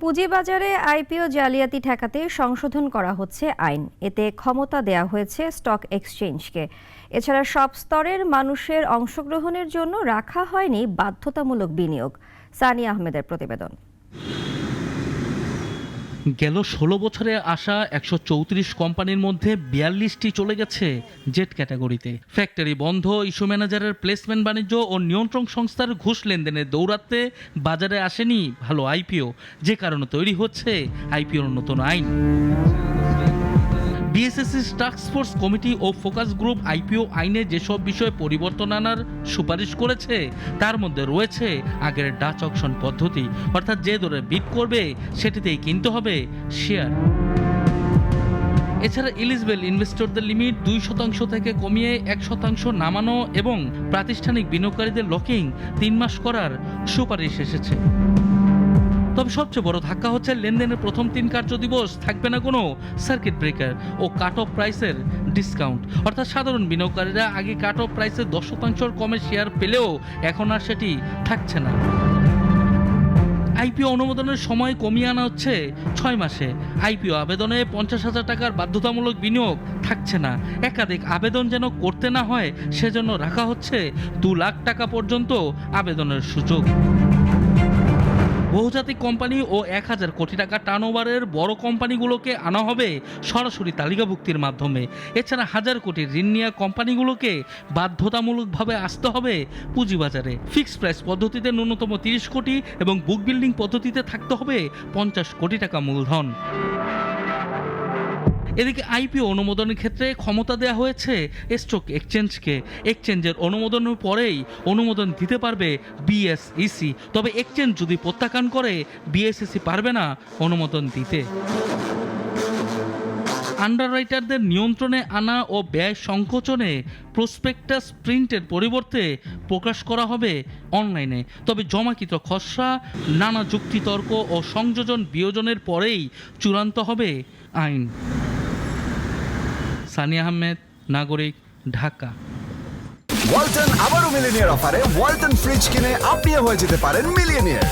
পুঁজিবাজারে আইপিও জালিয়াতি ঠেকাতে সংশোধন করা হচ্ছে আইন। এতে ক্ষমতা দেয়া হয়েছে স্টক এক্সচেঞ্জকে। এছাড়া সব স্তরের মানুষের অংশগ্রহণের জন্য রাখা হয়নি বাধ্যতামূলক বিনিয়োগ। সানিয়া আহমেদের প্রতিবেদন। গেল ১৬ বছরে আসা ১৩৪ কোম্পানির মধ্যে ৪২টি চলে গেছে জেড ক্যাটাগরিতে। ফ্যাক্টরি বন্ধ, ইস্যু ম্যানেজারের প্লেসমেন্ট বাণিজ্য ও নিয়ন্ত্রণ সংস্থার ঘুষ লেনদেনের দৌরাত্মে বাজারে আসেনি ভালো আইপিও, যে কারণে তৈরি হচ্ছে আইপিওর নতুন আইন। বিএসএসসি টাস্ক ফোর্স কমিটি ও ফোকাস গ্রুপ আইপিও আইনে যেসব বিষয়ে পরিবর্তন আনার সুপারিশ করেছে তার মধ্যে রয়েছে আগের ডাচ অকশন পদ্ধতি, অর্থাৎ যে দরে বিড করবে সেটিতেই কিনতে হবে শেয়ার। এছাড়া এলিজিবল ইনভেস্টরদের লিমিট ২% থেকে কমিয়ে ১% নামানো এবং প্রাতিষ্ঠানিক বিনিয়োগকারীদের লকিং ৩ মাস করার সুপারিশ এসেছে। তবে সবচেয়ে বড় ধাক্কা হচ্ছে লেনদেনের প্রথম ৩ কার্যদিবস থাকবে না কোনো সার্কিট ব্রেকার ও কাট অফ প্রাইসের ডিসকাউন্ট, অর্থাৎ সাধারণ বিনিয়োগকারীরা আগে কাট অফ প্রাইসের ১০% কমে শেয়ার পেলেও এখন আর সেটি থাকছে না। আইপিও অনুমোদনের সময় কমিয়ে আনা হচ্ছে ৬ মাসে। আইপিও আবেদনে ৫০,০০০ টাকার বাধ্যতামূলক বিনিয়োগ থাকছে না। একাধিক আবেদন যেন করতে না হয় সেজন্য রাখা হচ্ছে ২ লাখ টাকা পর্যন্ত আবেদনের সুযোগ। বহুজাতিক কোম্পানি ও ১,০০০ কোটি টাকা টার্নওভারের বড় কোম্পানিগুলোকে আনা হবে সরাসরি তালিকাভুক্তির মাধ্যমে। এছাড়া হাজার কোটি ঋণ নেওয়া কোম্পানিগুলোকে বাধ্যতামূলকভাবে আসতে হবে পুঁজিবাজারে। ফিক্সড প্রাইস পদ্ধতিতে ন্যূনতম ৩০ কোটি এবং বুক বিল্ডিং পদ্ধতিতে থাকতে হবে ৫০ কোটি টাকা মূলধন। এদিকে আইপিও অনুমোদনের ক্ষেত্রে ক্ষমতা দেওয়া হয়েছে স্টক এক্সচেঞ্জকে। এক্সচেঞ্জের অনুমোদনের পরেই অনুমোদন দিতে পারবে বিএসইসি। তবে এক্সচেঞ্জ যদি প্রত্যাখ্যান করে বিএসইসি পারবে না অনুমোদন দিতে। আন্ডাররাইটারদের নিয়ন্ত্রণে আনা ও ব্যয় সংকোচনে প্রসপেক্টাস প্রিন্টের পরিবর্তে প্রকাশ করা হবে অনলাইনে। তবে জমাকৃত খসড়া নানা যুক্তিতর্ক ও সংযোজন বিয়োজনের পরেই চূড়ান্ত হবে আইন। সানিয়া আহমেদ, নাগরিক, ঢাকা। ওয়ালটন আবারও মিলিনিয়ার অফারে ওয়ালটন ফ্রিজ কিনে আপনিও হয়ে যেতে পারেন মিলিয়নিয়ার।